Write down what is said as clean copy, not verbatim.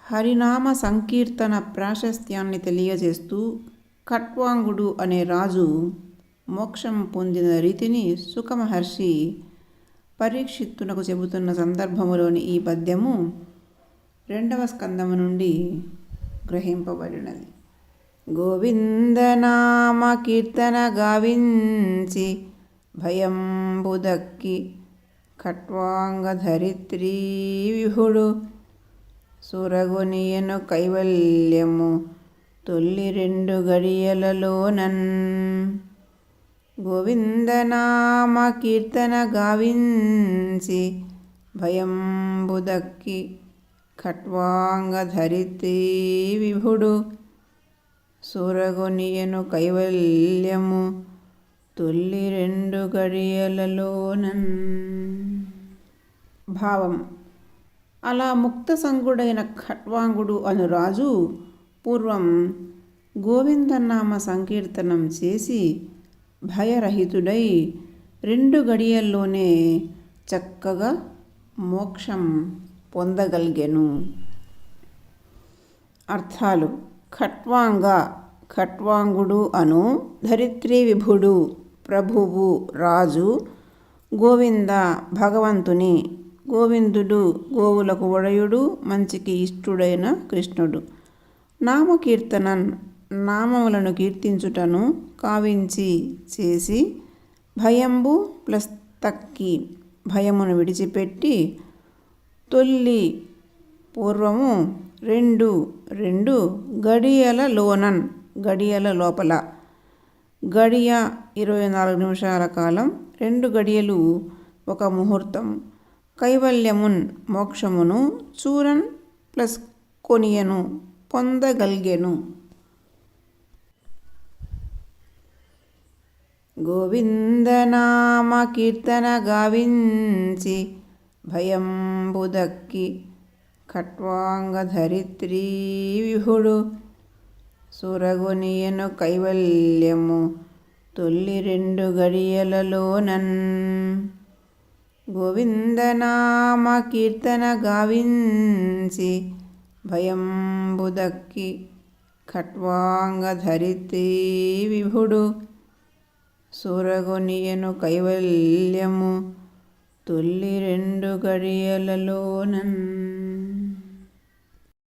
హరినామ సంకీర్తన ప్రాశస్త్యాన్ని తెలియజేస్తూ ఖట్వాంగుడు అనే రాజు మోక్షం పొందిన రీతిని సుఖమహర్షి పరీక్షిత్తునకు చెబుతున్న సందర్భములోని ఈ పద్యము 2వ స్కందము నుండి గ్రహింపబడినది. గోవిందనామ కీర్తన గావించి భయంబుదక్కి ఖట్వాంగ ధరిత్రీ విభుడు సురగొనియను కైవల్యము తొల్లి 2 గడియలలోనన్. గోవిందనామ కీర్తన గావించి భయంబుదక్కి ఖట్వాంగ ధరిత్రీ విభుడు సురగొనియను కైవల్యము తొల్లి 2 గడియలలోనన్. భావం: అలా ముక్త సంగుడైన ఖట్వాంగుడు అను రాజు పూర్వం గోవిందనామ సంకీర్తనం చేసి భయరహితుడై 2 గడియల్లోనే చక్కగా మోక్షం పొందగలిగెను. అర్థాలు: ఖట్వాంగ ఖట్వాంగుడు అను ధరిత్రీ విభుడు ప్రభువు రాజు, గోవింద భగవంతుని, గోవిందుడు గోవులకు ఒడయుడు, మంచికి ఇష్టుడైన కృష్ణుడు. నామకీర్తనన్ నామములను కీర్తించుటను కావించి చేసి భయంబు ప్లస్ తక్కి భయమును విడిచిపెట్టి తొల్లి పూర్వము 2 గడియలలోనన్ గడియల లోపల. గడియ 24 నిమిషాల కాలం, 2 గడియలు 1 ముహూర్తం. కైవల్యమున్ మోక్షమును, చూరన్ ప్లస్ కొనియను పొందగల్గెను. గోవిందనామ కీర్తన గావించి భయంబుదక్కి ఖట్వాంగ ధరిత్రీ విభుడు సురగొనియను కైవల్యము తొల్లి 2 గడియలలోనన్. గోవిందనామ కీర్తన గావించి భయంబుదక్కి ఖట్వాంగ ధరిత్రీ విభుడు సురగొనియను కైవల్యము తొల్లి 2 గడియలలోనన్.